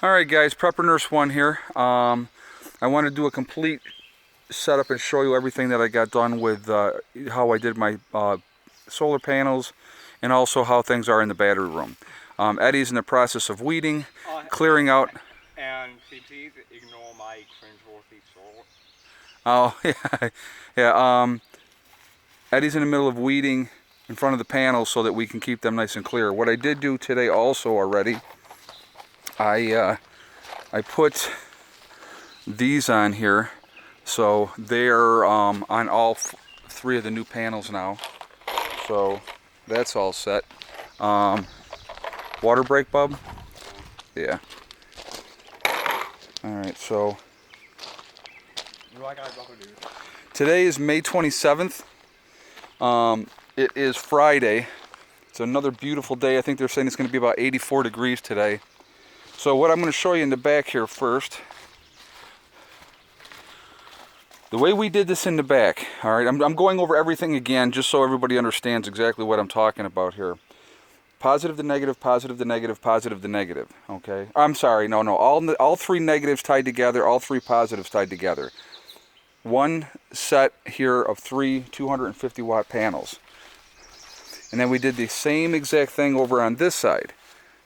Alright guys, Prepper Nurse 1 here. I want to do a complete setup and show you everything that I got done with how I did my solar panels and also how things are in the battery room. Eddie's in the process of weeding, clearing out. And please ignore my cringeworthy sword. Oh, yeah. Yeah, Eddie's in the middle of weeding in front of the panels so that we can keep them nice and clear. What I did do today also already, I put these on here, so they're on all three of the new panels now. So that's all set. Water break, bub? Yeah. Alright, so today is May 27th. It is Friday. It's another beautiful day. I think they're saying it's going to be about 84 degrees today. So what I'm going to show you in the back here first, the way we did this in the back. All right, I'm going over everything again just so everybody understands exactly what I'm talking about here. Positive to negative, positive to negative, positive to negative. Okay, I'm sorry, no, all three negatives tied together, all three positives tied together. One set here of three 250 watt panels. And then we did the same exact thing over on this side.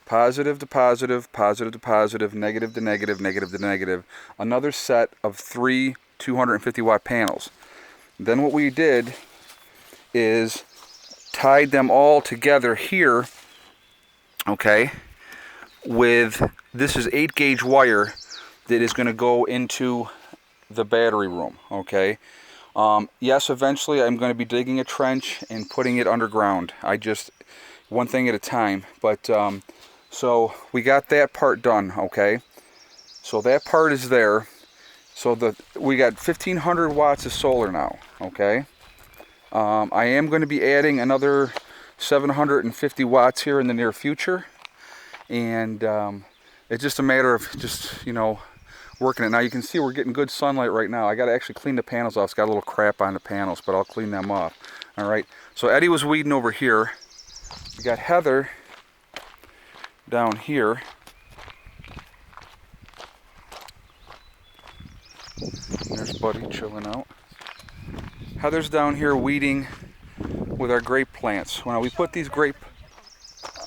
Positive to positive, positive to positive, negative to negative, negative to negative. Another set of three 250 watt panels. Then what we did is tied them all together here, okay, with, this is 8 gauge wire that is going to go into the battery room, okay. Yes, eventually I'm going to be digging a trench and putting it underground. One thing at a time, but so we got that part done, okay. So that part is there. So we got 1500 watts of solar now, okay. I am going to be adding another 750 watts here in the near future, and it's just a matter of just, you know, working it. Now you can see we're getting good sunlight right now. I got to actually clean the panels off. It's got a little crap on the panels, but I'll clean them off. All right. So Eddie was weeding over here. We got Heather down here. There's Buddy chilling out. Heather's down here weeding with our grape plants. When we put these grape,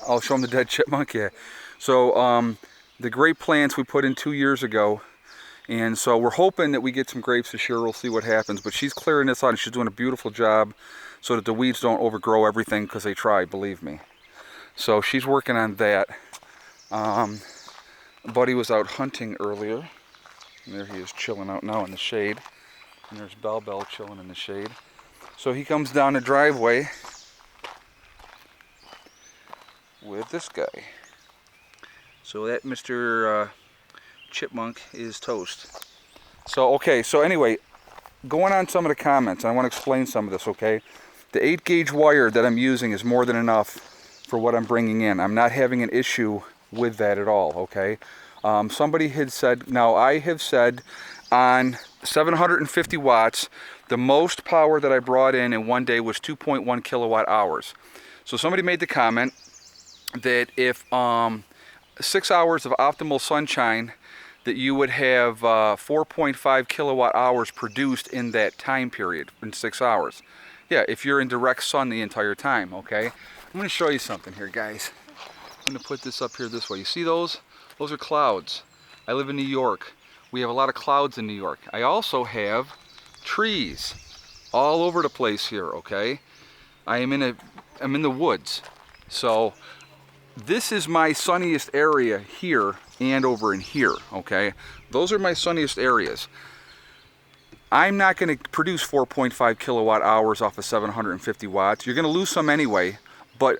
I'll show them the dead chipmunk. Yeah. So the grape plants we put in 2 years ago, and so we're hoping that we get some grapes this year. We'll see what happens. But she's clearing this out, and she's doing a beautiful job so that the weeds don't overgrow everything, because they try, believe me. So she's working on that. Buddy was out hunting earlier. And there he is chilling out now in the shade. And there's Bell chilling in the shade. So he comes down the driveway with this guy. So that Mr. Chipmunk is toast. So, okay, so anyway, going on some of the comments, I want to explain some of this, okay? The 8 gauge wire that I'm using is more than enough for what I'm bringing in. I'm not having an issue with that at all, okay? Somebody had said, now I have said on 750 watts, the most power that I brought in one day was 2.1 kilowatt hours. So somebody made the comment that if 6 hours of optimal sunshine, that you would have 4.5 kilowatt hours produced in that time period, in 6 hours. Yeah, if you're in direct sun the entire time, okay? I'm going to show you something here, guys. I'm going to put this up here this way. You see those? Those are clouds. I live in New York. We have a lot of clouds in New York. I also have trees all over the place here, okay? I'm in the woods. So this is my sunniest area here and over in here, okay? Those are my sunniest areas. I'm not going to produce 4.5 kilowatt hours off of 750 watts. You're going to lose some anyway, but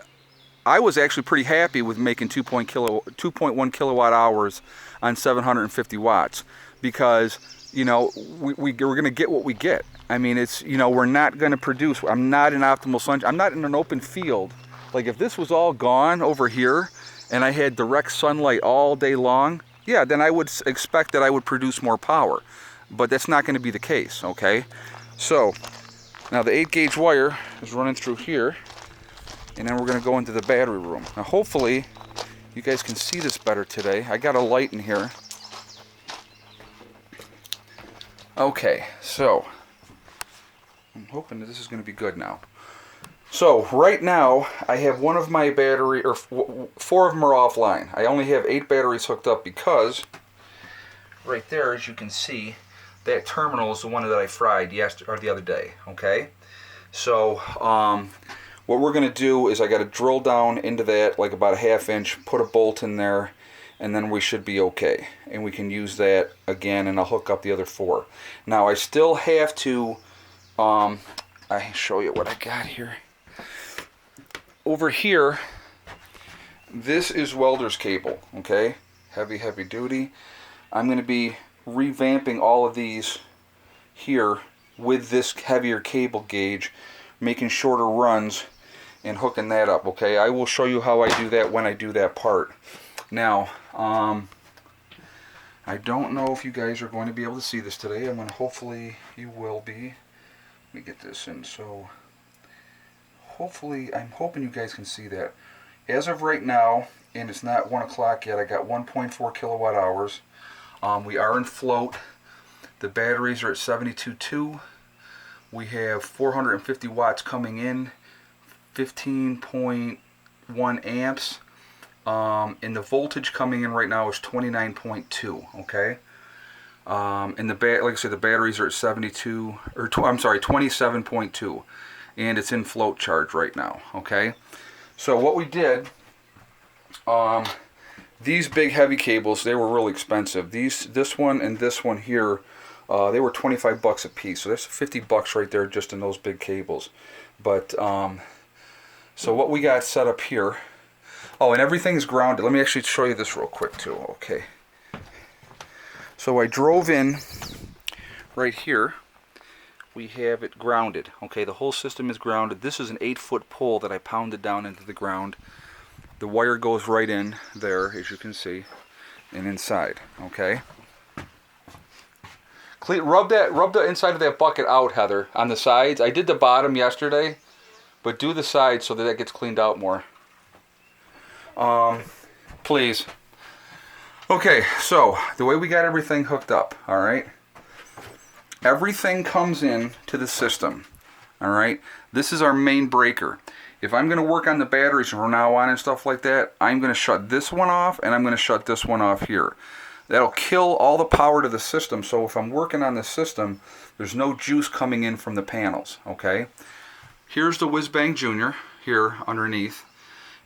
I was actually pretty happy with making 2.1 kilowatt hours on 750 watts because, you know, we're going to get what we get. I mean, it's, you know, we're not going to produce. I'm not in optimal sunshine. I'm not in an open field. Like if this was all gone over here and I had direct sunlight all day long, yeah, then I would expect that I would produce more power. But that's not going to be the case, okay? So now the 8 gauge wire is running through here, and then we're going to go into the battery room. Now hopefully you guys can see this better today. I got a light in here. Okay, so I'm hoping that this is going to be good now. So right now I have one of my battery, or 4 of them are offline. I only have 8 batteries hooked up because right there, as you can see, that terminal is the one that I fried the other day. Okay, so what we're going to do is I got to drill down into that like about a 1/2 inch, put a bolt in there, and then we should be okay. And we can use that again, and I'll hook up the other 4. Now I still have to, I show you what I got here. Over here, this is welder's cable, okay? Heavy duty. I'm going to be revamping all of these here with this heavier cable gauge, making shorter runs and hooking that up, okay? I will show you how I do that when I do that part. Now, I don't know if you guys are going to be able to see this today. Hopefully you will be. Let me get this in. So hopefully, I'm hoping you guys can see that. As of right now, and it's not 1 o'clock yet, I got 1.4 kilowatt hours. We are in float. The batteries are at 72.2. We have 450 watts coming in, 15.1 amps. And the voltage coming in right now is 29.2. Okay. And like I said, the batteries are at 27.2, and it's in float charge right now. Okay. So what we did, these big heavy cables, they were really expensive. This one and this one here, they were $25 a piece. So that's $50 right there just in those big cables. But so what we got set up here. Oh, and everything's grounded. Let me actually show you this real quick too. Okay. So I drove in right here. We have it grounded. Okay, the whole system is grounded. This is an 8-foot pole that I pounded down into the ground. The wire goes right in there, as you can see, and inside. Okay. Rub the inside of that bucket out, Heather, on the sides. I did the bottom yesterday, but do the sides so that gets cleaned out more. Please. Okay, so the way we got everything hooked up, all right? Everything comes in to the system, all right? This is our main breaker. If I'm going to work on the batteries from now on and stuff like that, I'm going to shut this one off, and I'm going to shut this one off here. That'll kill all the power to the system, so if I'm working on the system, there's no juice coming in from the panels, okay? Here's the Whiz-Bang Junior here underneath,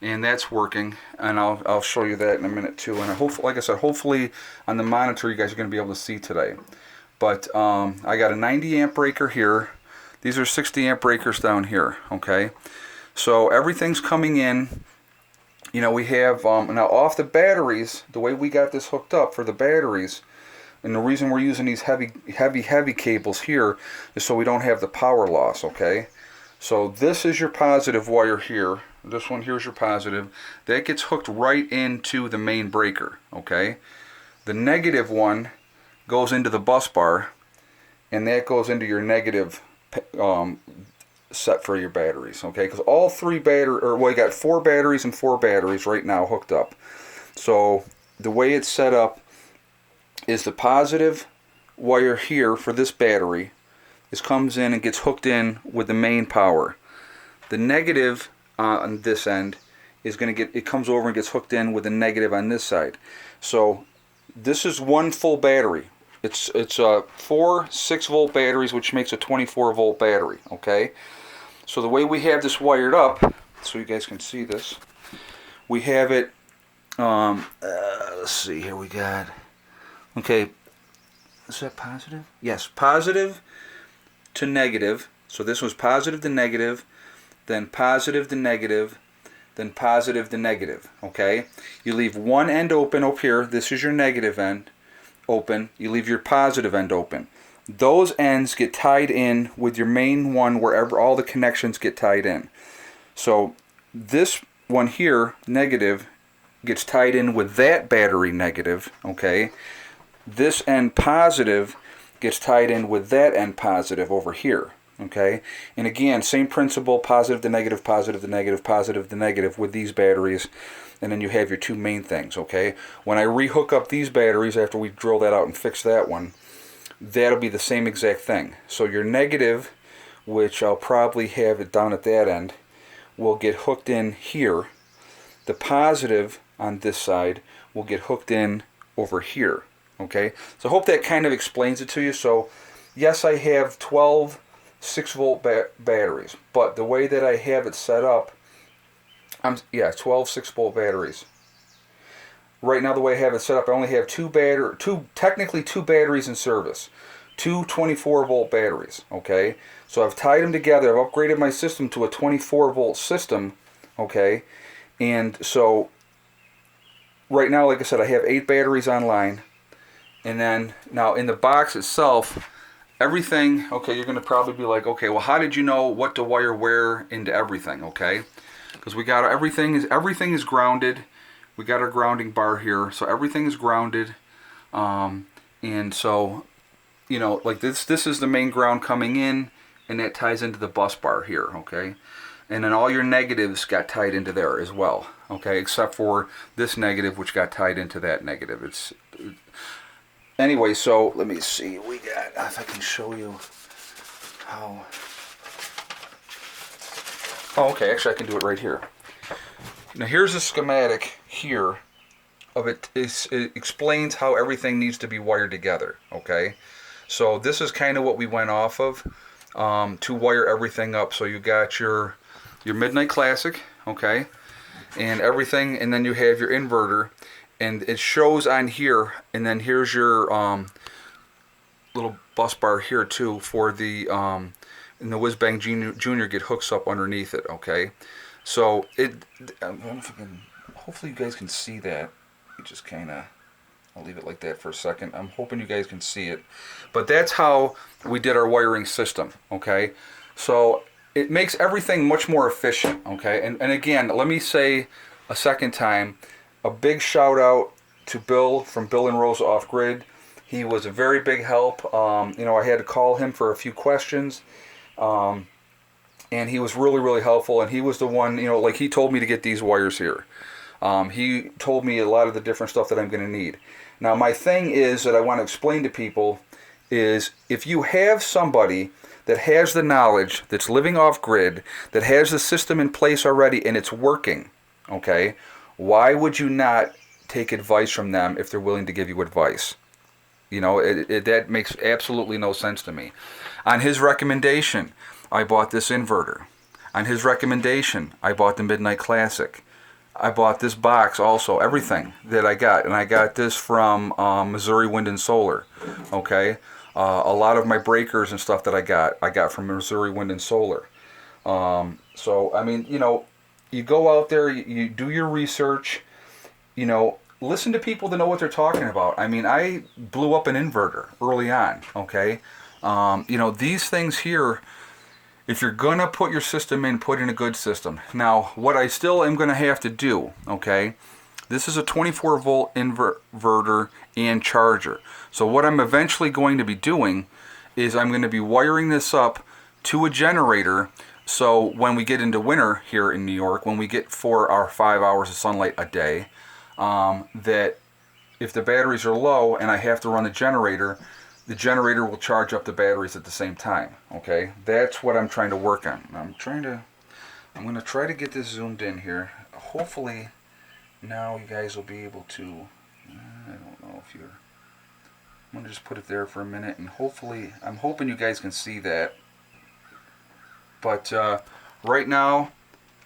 and that's working, and I'll show you that in a minute too. And like I said, hopefully on the monitor you guys are going to be able to see today. But I got a 90 amp breaker here. These are 60 amp breakers down here, okay? So everything's coming in. You know, we have, now off the batteries, the way we got this hooked up for the batteries, and the reason we're using these heavy cables here is so we don't have the power loss, okay? So this is your positive wire here. This one here is your positive. That gets hooked right into the main breaker, okay? The negative one goes into the bus bar, and that goes into your negative set for your batteries, okay? Because all 3 you got 4 batteries and 4 batteries right now hooked up. So the way it's set up is the positive wire here for this battery comes in and gets hooked in with the main power. The negative on this end is going to comes over and gets hooked in with the negative on this side. So this is one full battery. It's 4 6-volt batteries, which makes a 24-volt battery, okay? So the way we have this wired up, so you guys can see this, we have it, let's see here, we got, okay, is that positive? Yes, positive to negative. So this was positive to negative, then positive to negative, then positive to negative, okay? You leave one end open up here. This is your negative end open. You leave your positive end open. Those ends get tied in with your main one wherever all the connections get tied in. So this one here, negative, gets tied in with that battery negative, okay? This end positive gets tied in with that end positive over here, okay? And again, same principle, positive to negative, positive to negative, positive to negative with these batteries. and then you have your two main things, okay? When I rehook up these batteries after we drill that out and fix that one, that'll be the same exact thing. So your negative, which I'll probably have it down at that end, will get hooked in here. The positive on this side will get hooked in over here, okay? So I hope that kind of explains it to you. So yes, I have 12 6-volt batteries, but the way that I have it set up, 12 6-volt batteries. Right now, the way I have it set up, I only have technically two batteries in service, two 24-volt batteries. Okay, so I've tied them together. I've upgraded my system to a 24-volt system. Okay, and so right now, like I said, I have 8 batteries online, and then now in the box itself, everything. Okay, you're going to probably be like, okay, well, how did you know what to wire where into everything? Okay, because we got everything is grounded. We got our grounding bar here, so everything is grounded, and so, you know, like this is the main ground coming in, and that ties into the bus bar here, okay? And then all your negatives got tied into there as well, okay? Except for this negative, which got tied into that negative. Anyway, so let me see. We got, if I can show you how. Oh, okay. Actually, I can do it right here. Now here's a schematic here of it. It explains how everything needs to be wired together. Okay, so this is kind of what we went off of to wire everything up. So you got your Midnight Classic, okay, and everything, and then you have your inverter, and it shows on here, and then here's your little bus bar here too for the and the Whiz Bang Junior get hooks up underneath it. Okay. So hopefully you guys can see that. You just kind of, I'll leave it like that for a second. I'm hoping you guys can see it. But that's how we did our wiring system, okay? So it makes everything much more efficient, okay? And again, let me say a second time, a big shout out to Bill from Bill and Rosa Off Grid. He was a very big help. You know, I had to call him for a few questions. And he was really, really helpful. And he was the one, you know, like he told me to get these wires here. He told me a lot of the different stuff that I'm going to need. Now, my thing is that I want to explain to people is if you have somebody that has the knowledge, that's living off grid, that has the system in place already and it's working, okay, why would you not take advice from them if they're willing to give you advice? You know, that makes absolutely no sense to me. On his recommendation, I bought this inverter. On his recommendation, I bought the Midnight Classic. I bought this box also, everything that I got. And I got this from Missouri Wind and Solar. Okay? A lot of my breakers and stuff that I got from Missouri Wind and Solar. So, I mean, you know, you go out there, you do your research, you know, listen to people that know what they're talking about. I mean, I blew up an inverter early on, okay? You know, these things here, if you're going to put your system in, put in a good system. Now, what I still am going to have to do, okay, this is a 24-volt inverter and charger. So what I'm eventually going to be doing is I'm going to be wiring this up to a generator. So when we get into winter here in New York, when we get 4 or 5 hours of sunlight a day, that if the batteries are low and I have to run the generator will charge up the batteries at the same time. Okay, that's what I'm trying to work on. I'm going to try to get this zoomed in here. Hopefully now you guys will be able to, I don't know if you're, I'm going to just put it there for a minute, and hopefully, I'm hoping you guys can see that. But right now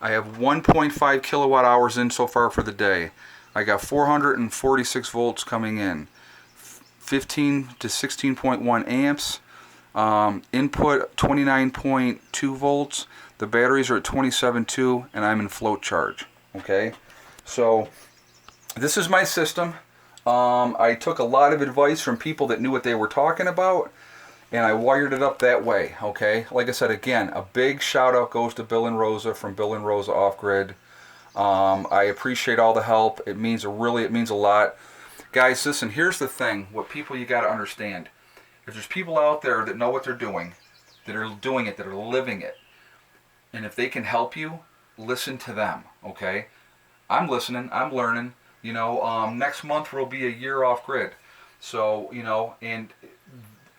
I have 1.5 kilowatt hours in so far for the day. I got 446 volts coming in. 15 to 16.1 amps, input 29.2 volts, the batteries are at 27.2, and I'm in float charge, okay? So this is my system. I took a lot of advice from people that knew what they were talking about, and I wired it up that way, okay? Like I said, again, a big shout out goes to Bill and Rosa from Bill and Rosa Off Grid. I appreciate all the help. It means a lot. Guys, listen, here's the thing, what people you got to understand. If there's people out there that know what they're doing, that are doing it, that are living it, and if they can help you, listen to them, okay? I'm listening. I'm learning. You know, next month will be a year off grid. So, you know, and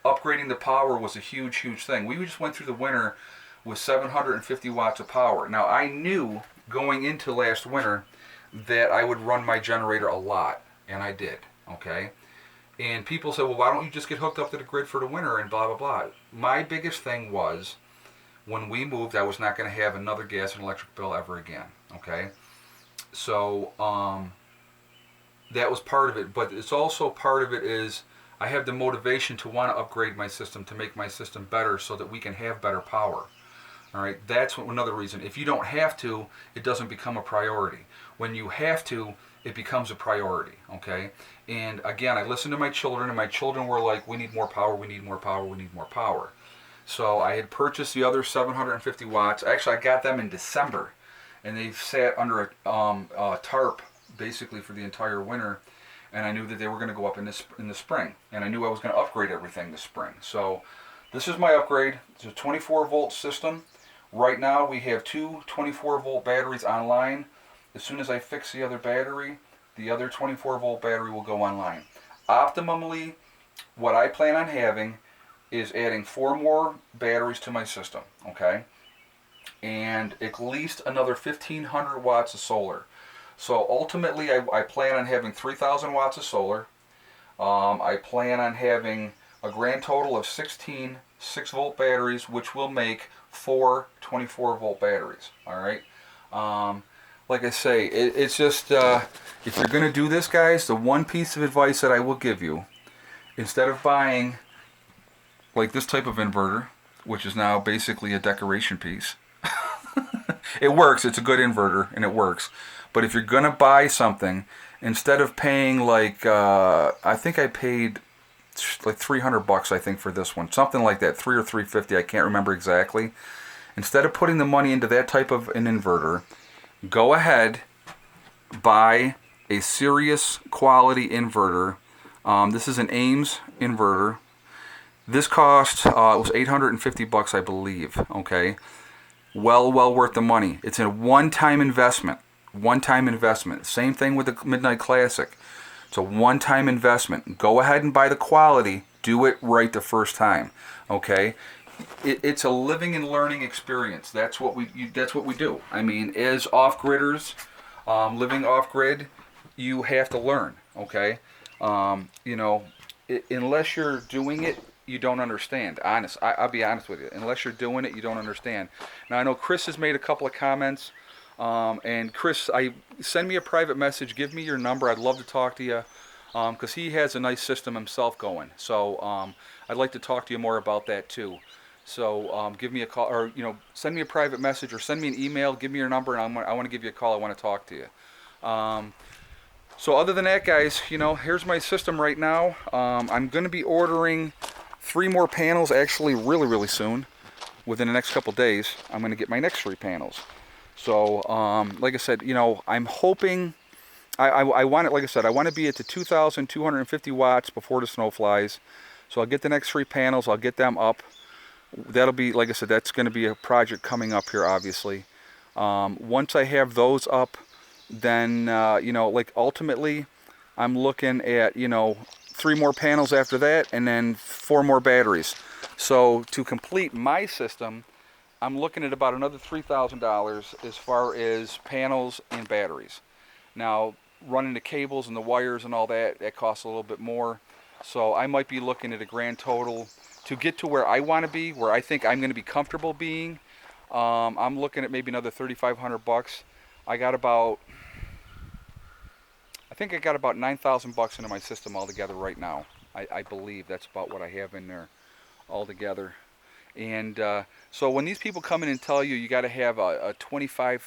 upgrading the power was a huge, huge thing. We just went through the winter with 750 watts of power. Now, I knew going into last winter that I would run my generator a lot, and I did, okay? And people said, well, why don't you just get hooked up to the grid for the winter and blah, blah, blah. My biggest thing was, when we moved, I was not going to have another gas and electric bill ever again, okay? So, that was part of it, but it's also part of it is I have the motivation to want to upgrade my system to make my system better so that we can have better power. All right, that's another reason. If you don't have to, it doesn't become a priority. When you have to, it becomes a priority, okay? And again, I listened to my children, and my children were like, we need more power, we need more power, we need more power. So I had purchased the other 750 watts. Actually, I got them in December, and they sat under a tarp basically for the entire winter, and I knew that they were going to go up in the spring, and I knew I was going to upgrade everything this spring. So this is my upgrade. It's a 24 volt system. Right now we have two 24 volt batteries online. As soon as I fix the other battery, the other 24 volt battery will go online. Optimally, what I plan on having is adding 4 more batteries to my system, okay? And at least another 1,500 watts of solar. So ultimately, I plan on having 3,000 watts of solar. I plan on having a grand total of 16 6-volt batteries, which will make 4 24-volt batteries. All right. Like I say, it's just if you're going to do this, guys, the one piece of advice that I will give you, instead of buying like this type of inverter, which is now basically a decoration piece, it works. It's a good inverter and it works. But if you're going to buy something, instead of paying like, I think I paid like $300, I think, for this one. Something like that, $300 or $350, I can't remember exactly. Instead of putting the money into that type of an inverter, go ahead, buy a serious quality inverter. This is an Ames inverter. This cost, it was $850, I believe, okay? Well worth the money. It's a one-time investment. One-time investment. Same thing with the Midnight Classic. It's a one-time investment. Go ahead and buy the quality. Do it right the first time. Okay? It's a living and learning experience. That's what we do. I mean, as off-gridders, living off-grid, you have to learn. Okay? You know, unless you're doing it, you don't understand. I'll be honest with you. Unless you're doing it, you don't understand. Now, I know Chris has made a couple of comments. And Chris, send me a private message. Give me your number. I'd love to talk to you because he has a nice system himself going. So I'd like to talk to you more about that too. So give me a call, or send me a private message, or send me an email. Give me your number, and I want to give you a call. I want to talk to you. So other than that, guys, here's my system right now. I'm going to be ordering 3 more panels actually really soon. Within the next couple days, I'm going to get my next 3 panels. So, like I said, I'm hoping, I want it, like I said, I want to be at the 2,250 watts before the snow flies. So I'll get the next 3 panels, I'll get them up. That'll be, like I said, that's going to be a project coming up here, obviously. Once I have those up, then, like ultimately, I'm looking at, 3 more panels after that, and then 4 more batteries. So to complete my system, I'm looking at about another $3,000 as far as panels and batteries. Now, running the cables and the wires and all that costs a little bit more. So I might be looking at a grand total to get to where I want to be, where I think I'm going to be comfortable being. I'm looking at maybe another $3,500. I think I got about $9,000 into my system altogether right now. I believe that's about what I have in there altogether. And so when these people come in and tell you got to have a $25,000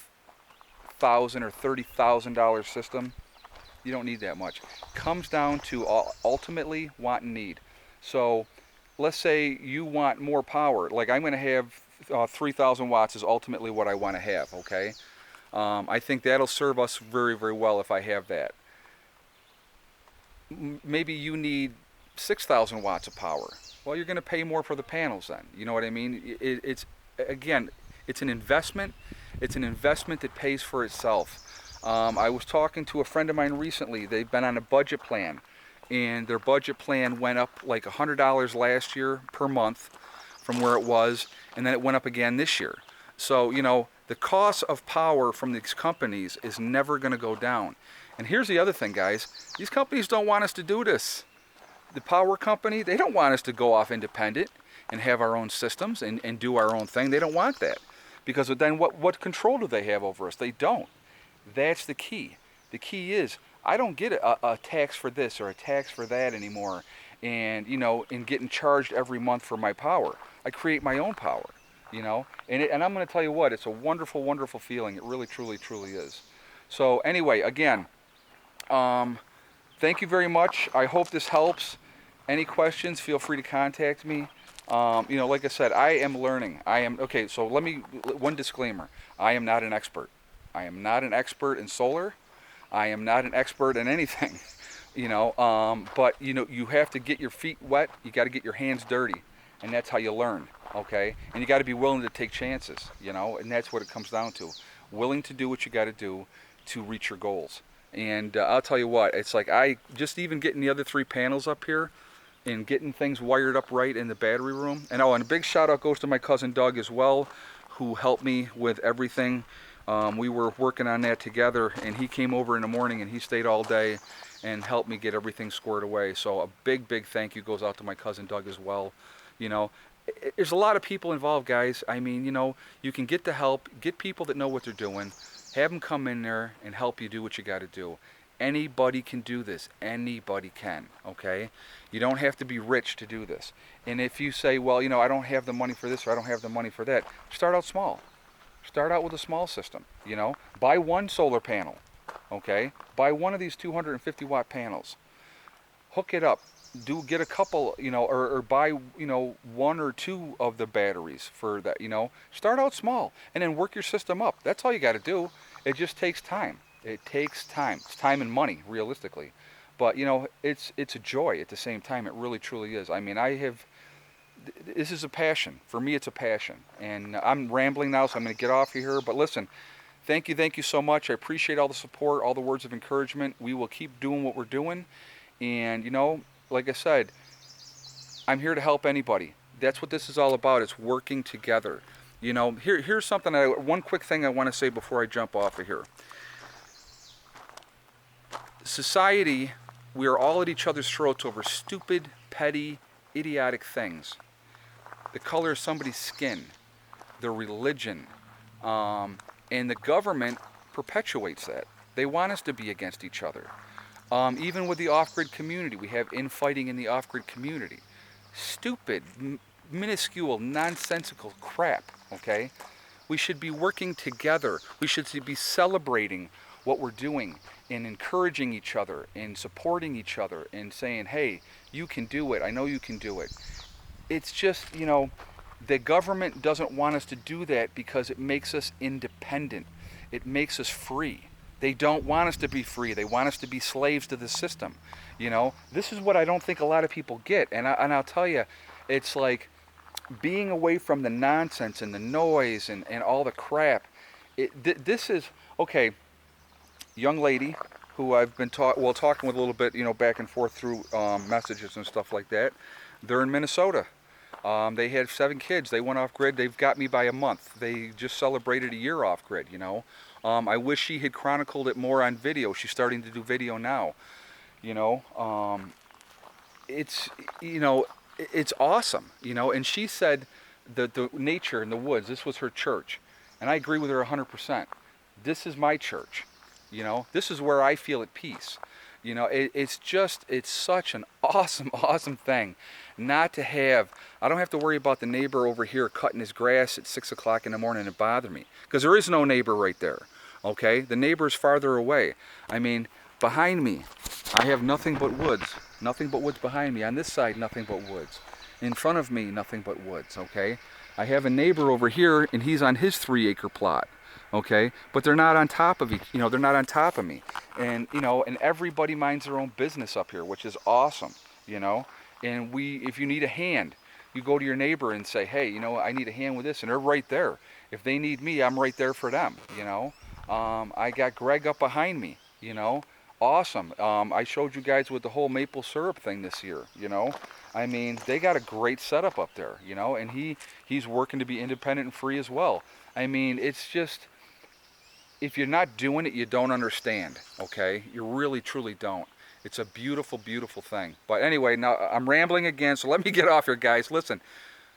or $30,000 system, you don't need that much. Comes down to ultimately want and need. So let's say you want more power. Like I'm going to have 3,000 watts is ultimately what I want to have. Okay, I think that'll serve us very well if I have that. Maybe you need 6,000 watts of power. Well, you're going to pay more for the panels then. You know what I mean? It's an investment. It's an investment that pays for itself. I was talking to a friend of mine recently. They've been on a budget plan, and their budget plan went up like $100 last year per month from where it was, and then it went up again this year. So, you know, the cost of power from these companies is never going to go down. And here's the other thing, guys. These companies don't want us to do this. The power company, they don't want us to go off independent and have our own systems and do our own thing. They don't want that. Because then what control do they have over us? They don't. That's the key. The key is, I don't get a tax for this or a tax for that anymore, and you know, and getting charged every month for my power. I create my own power, you know, and I'm going to tell you what, it's a wonderful, wonderful feeling. It really, truly, truly is. So anyway, again, thank you very much. I hope this helps. Any questions, feel free to contact me. You know, like I said, I am learning. Okay, so one disclaimer. I am not an expert. I am not an expert in solar. I am not an expert in anything, you know, but you know, you have to get your feet wet. You got to get your hands dirty, and that's how you learn, okay? And you got to be willing to take chances, you know, and that's what it comes down to. Willing to do what you got to do to reach your goals. And I'll tell you what, it's like even getting the other 3 panels up here and getting things wired up right in the battery room. And a big shout out goes to my cousin Doug as well, who helped me with everything. We were working on that together, and he came over in the morning and he stayed all day and helped me get everything squared away. So a big, big thank you goes out to my cousin Doug as well. You know, there's a lot of people involved, guys. I mean, you know, you can get the help, get people that know what they're doing, have them come in there and help you do what you got to do. Anybody can do this. Anybody can, okay? You don't have to be rich to do this. And if you say, well, you know, I don't have the money for this or I don't have the money for that, start out small. Start out with a small system, you know? Buy 1 solar panel, okay? Buy 1 of these 250 watt panels. Hook it up. Get a couple, you know, or buy, you know, 1 or 2 of the batteries for that, you know? Start out small and then work your system up. That's all you got to do. It just takes time. It takes time. It's time and money, realistically. But, you know, it's a joy at the same time. It really, truly is. I mean, this is a passion. For me, it's a passion. And I'm rambling now, so I'm going to get off here. But listen, thank you so much. I appreciate all the support, all the words of encouragement. We will keep doing what we're doing. And, you know, like I said, I'm here to help anybody. That's what this is all about. It's working together. You know, here's something, one quick thing I want to say before I jump off of here. Society, we are all at each other's throats over stupid, petty, idiotic things. The color of somebody's skin, their religion, and the government perpetuates that. They want us to be against each other. Even with the off-grid community, we have infighting in the off-grid community. Stupid, minuscule, nonsensical crap, okay? We should be working together. We should be celebrating what we're doing and encouraging each other and supporting each other and saying, hey, you can do it. I know you can do it. It's just, you know, the government doesn't want us to do that because it makes us independent. It makes us free. They don't want us to be free. They want us to be slaves to the system. You know, this is what I don't think a lot of people get. And I'll tell you, it's like being away from the nonsense and the noise and all the crap. This is, okay, young lady who I've been talking with a little bit, you know, back and forth through messages and stuff like that. They're in Minnesota. They had 7 kids. They went off grid. They've got me by a month. They just celebrated a year off grid, you know. I wish she had chronicled it more on video. She's starting to do video now, you know. It's, you know, it's awesome, you know. And she said the nature in the woods, this was her church. And I agree with her 100%. This is my church, you know. This is where I feel at peace. You know, it's such an awesome, awesome thing not to have, I don't have to worry about the neighbor over here cutting his grass at 6 o'clock in the morning and bother me. Because there is no neighbor right there, okay? The neighbor is farther away. I mean, behind me, I have nothing but woods. Nothing but woods behind me. On this side, nothing but woods. In front of me, nothing but woods, okay? I have a neighbor over here, and he's on his 3-acre plot. Okay, but they're not on top of they're not on top of me, and you know, and everybody minds their own business up here, which is awesome, you know. And if you need a hand, you go to your neighbor and say, hey, you know, I need a hand with this, and they're right there. If they need me, I'm right there for them, you know. I got Greg up behind me, you know. Awesome. I showed you guys with the whole maple syrup thing this year, you know. I mean, they got a great setup up there, you know, and he's working to be independent and free as well. I mean, it's just, if you're not doing it, you don't understand, okay? You really, truly don't. It's a beautiful, beautiful thing. But anyway, now I'm rambling again, so let me get off here, guys. Listen,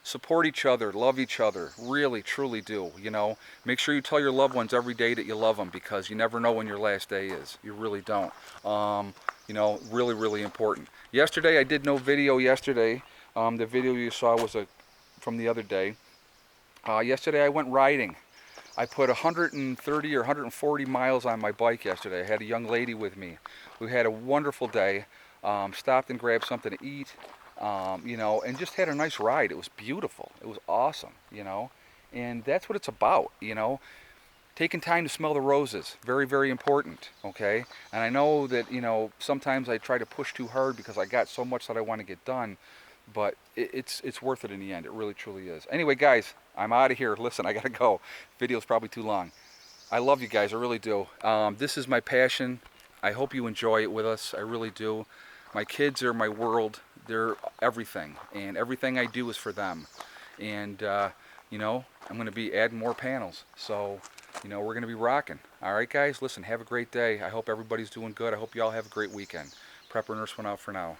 support each other, love each other, really, truly do, you know. Make sure you tell your loved ones every day that you love them, because you never know when your last day is. You really don't. You know, really, really important. Yesterday, I did no video yesterday. The video you saw was from the other day. Yesterday, I went riding. I put 130 or 140 miles on my bike yesterday. I had a young lady with me. We had a wonderful day. Stopped and grabbed something to eat, you know, and just had a nice ride. It was beautiful. It was awesome, you know, and that's what it's about, you know. Taking time to smell the roses, very, very important, okay? And I know that, you know, sometimes I try to push too hard because I got so much that I want to get done, but it's worth it in the end. It really, truly is. Anyway, guys, I'm out of here. Listen, I got to go. Video's probably too long. I love you guys, I really do. This is my passion. I hope you enjoy it with us. I really do. My kids are my world. They're everything, and everything I do is for them. And you know, I'm going to be adding more panels. So, you know, we're going to be rocking. All right, guys, listen, have a great day. I hope everybody's doing good. I hope you all have a great weekend. Prepper Nurse went out for now.